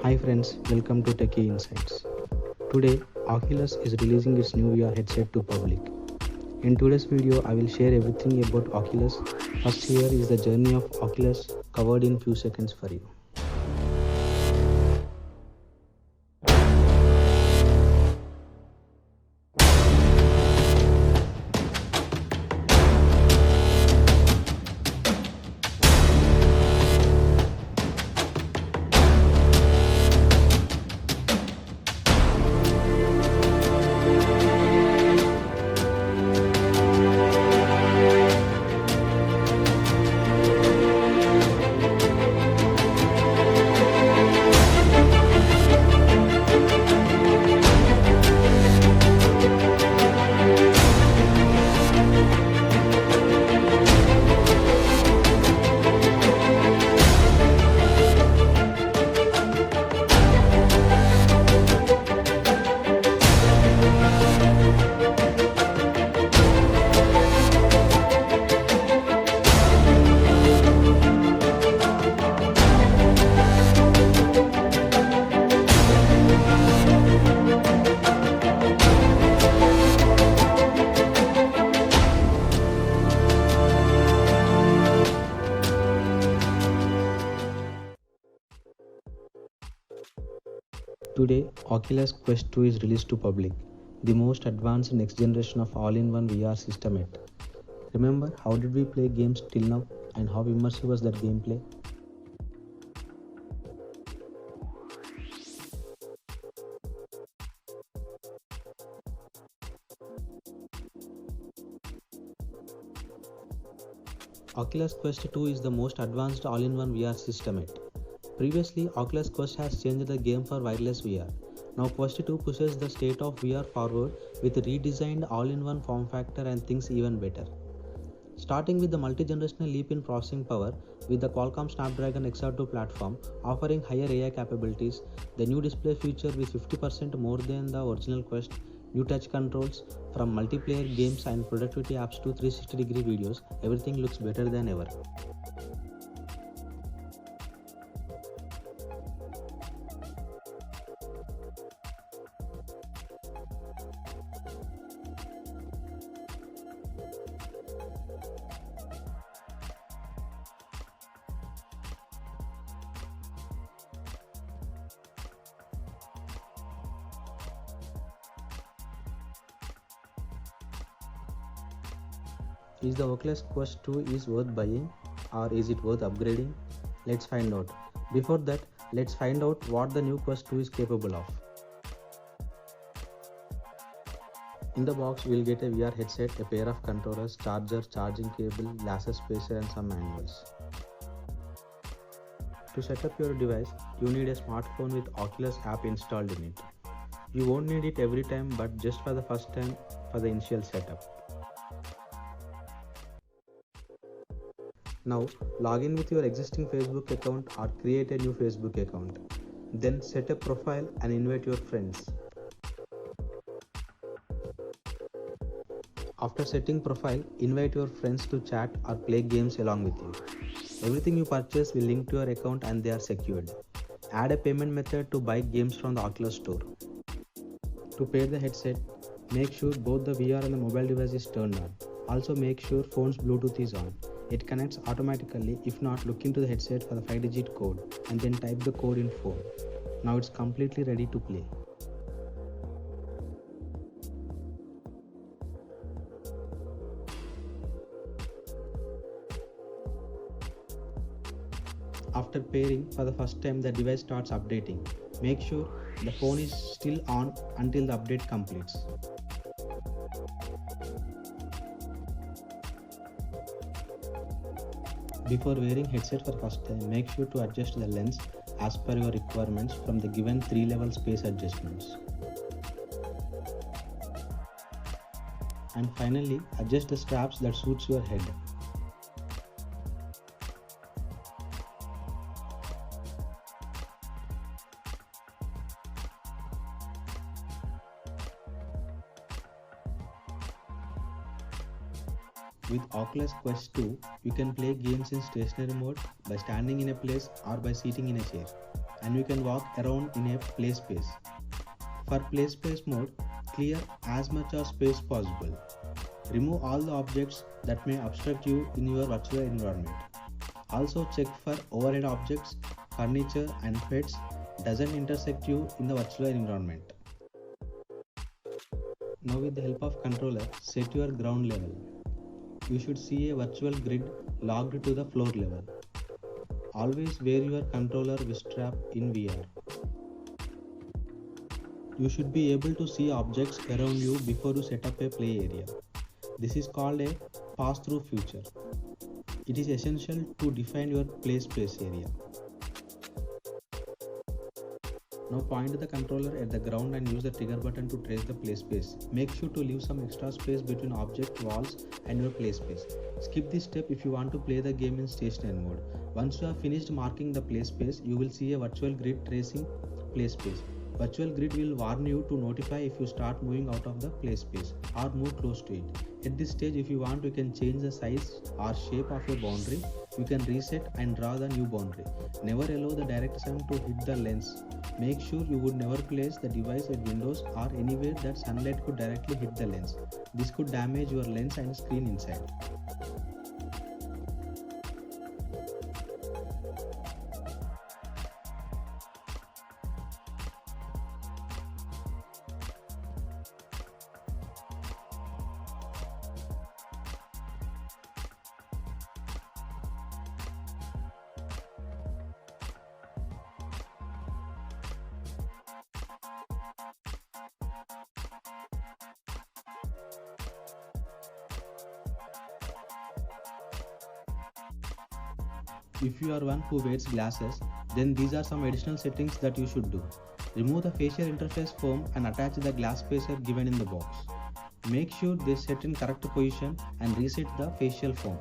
Hi friends, welcome to Techie Insights. Today, Oculus is releasing its new VR headset to public. In today's video, I will share everything about Oculus. First here is the journey of Oculus covered in few seconds for you. Today, Oculus Quest 2 is released to public, the most advanced next generation of all-in-one VR system yet. Remember how did we play games till now and how immersive was that gameplay? Oculus Quest 2 is the most advanced all-in-one VR system yet. Previously, Oculus Quest has changed the game for wireless VR. Now Quest 2 pushes the state of VR forward with a redesigned all-in-one form factor and things even better. Starting with the multi-generational leap in processing power with the Qualcomm Snapdragon XR2 platform offering higher AI capabilities, the new display feature with 50% more than the original Quest, new touch controls from multiplayer games and productivity apps to 360-degree videos, everything looks better than ever. Is the Oculus Quest 2 is worth buying or is it worth upgrading? Let's find out. Before that, let's find out what the new Quest 2 is capable of. In the box, we'll get a VR headset, a pair of controllers, charger, charging cable, laser spacer and some manuals. To set up your device, you need a smartphone with Oculus app installed in it. You won't need it every time but just for the first time for the initial setup. Now, log in with your existing Facebook account or create a new Facebook account. Then set a profile and invite your friends. After setting profile, invite your friends to chat or play games along with you. Everything you purchase will link to your account and they are secured. Add a payment method to buy games from the Oculus store. To pair the headset, make sure both the VR and the mobile device is turned on. Also make sure phone's Bluetooth is on. It connects automatically. If not, look into the headset for the 5-digit code and then type the code in phone. Now it's completely ready to play. After pairing for the first time, the device starts updating. Make sure the phone is still on until the update completes. Before wearing headset for first time, make sure to adjust the lens as per your requirements from the given 3-level space adjustments. And finally, adjust the straps that suits your head. With Oculus Quest 2, you can play games in stationary mode by standing in a place or by sitting in a chair. and you can walk around in a play space. For play space mode, clear as much of space possible. Remove all the objects that may obstruct you in your virtual environment. Also check for overhead objects, furniture and pets doesn't intersect you in the virtual environment. Now with the help of controller, set your ground level. You should see a virtual grid logged to the floor level. Always wear your controller wrist strap in VR. You should be able to see objects around you before you set up a play area. This is called a pass-through feature. It is essential to define your play space area. Now point the controller at the ground and use the trigger button to trace the play space. Make sure to leave some extra space between object walls and your play space. Skip this step if you want to play the game in stationary mode. Once you have finished marking the play space, you will see a virtual grid tracing play space. Virtual grid will warn you to notify if you start moving out of the play space or move close to it. At this stage, if you want, you can change the size or shape of your boundary. You can reset and draw the new boundary. Never allow the direct sun to hit the lens. Make sure you would never place the device at windows or anywhere that sunlight could directly hit the lens. This could damage your lens and screen inside. If you are one who wears glasses, then these are some additional settings that you should do. Remove the facial interface foam and attach the glass spacer given in the box. Make sure they set in correct position and reset the facial foam.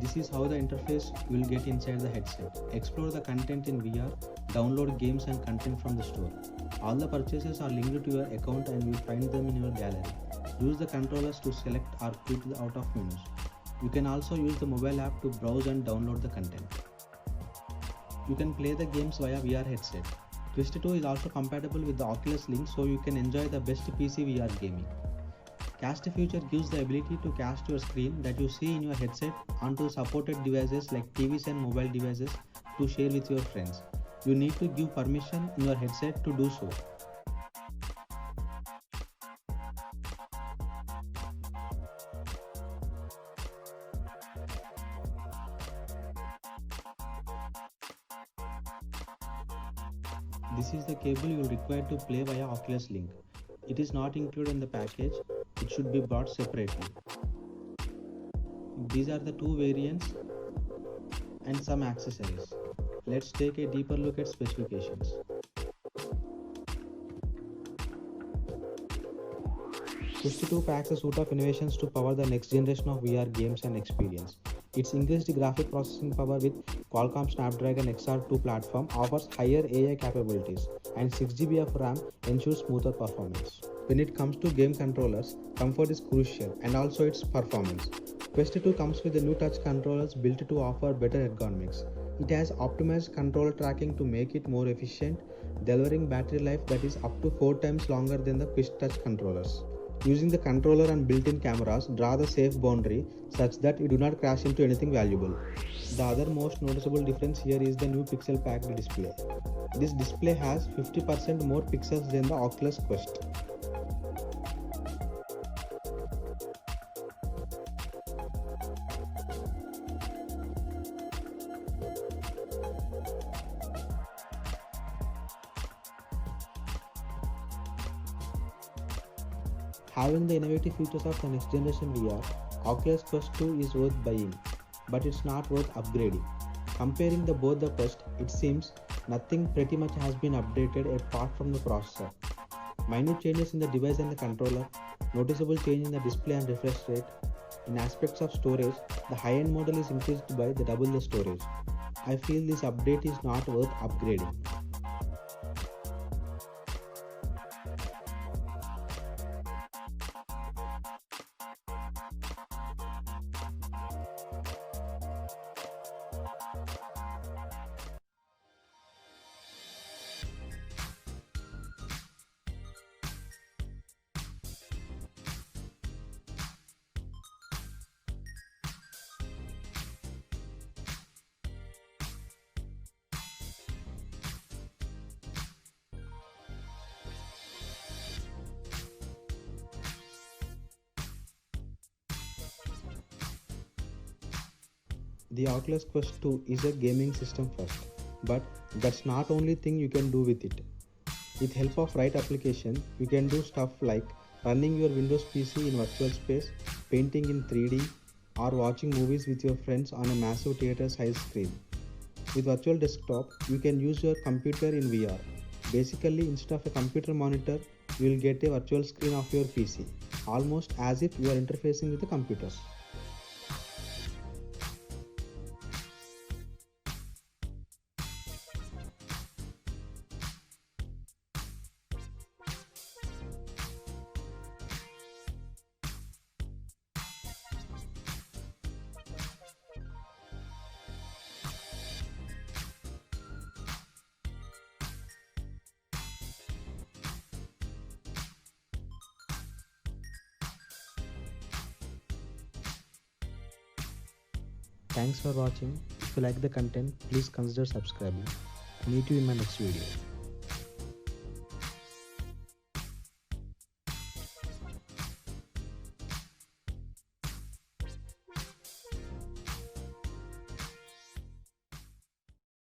This is how the interface you will get inside the headset. Explore the content in VR, download games and content from the store. All the purchases are linked to your account and you will find them in your gallery. Use the controllers to select or quit the out of menus. You can also use the mobile app to browse and download the content. You can play the games via VR headset. Quest 2 is also compatible with the Oculus Link, so you can enjoy the best PC VR gaming. Cast feature gives the ability to cast your screen that you see in your headset onto supported devices like TVs and mobile devices to share with your friends. You need to give permission in your headset to do so. This is the cable you will require to play via Oculus Link. It is not included in the package. It should be bought separately. These are the two variants and some accessories. Let's take a deeper look at specifications. Quest 2 packs a suite of innovations to power the next generation of VR games and experience. Its increased graphic processing power with Qualcomm Snapdragon XR2 platform offers higher AI capabilities, and 6GB of RAM ensures smoother performance. When it comes to game controllers, comfort is crucial and also its performance. Quest 2 comes with the new touch controllers built to offer better ergonomics. It has optimized controller tracking to make it more efficient, delivering battery life that is up to 4 times longer than the Quest touch controllers. Using the controller and built-in cameras, draw the safe boundary such that you do not crash into anything valuable. The other most noticeable difference here is the new pixel packed display. This display has 50% more pixels than the Oculus Quest. Having the innovative features of the next generation VR, Oculus Quest 2 is worth buying, but it's not worth upgrading. Comparing both the Quest, it seems nothing pretty much has been updated apart from the processor. Minute changes in the device and the controller, noticeable change in the display and refresh rate. In aspects of storage, the high-end model is increased by double the storage. I feel this update is not worth upgrading. The Oculus Quest 2 is a gaming system first, but that's not only thing you can do with it. With help of right application, you can do stuff like running your Windows PC in virtual space, painting in 3D, or watching movies with your friends on a massive theater-sized screen. With Virtual Desktop, you can use your computer in VR. Basically, instead of a computer monitor, you will get a virtual screen of your PC, almost as if you are interfacing with the computers. Thanks for watching. If you like the content, please consider subscribing. Meet you in my next video.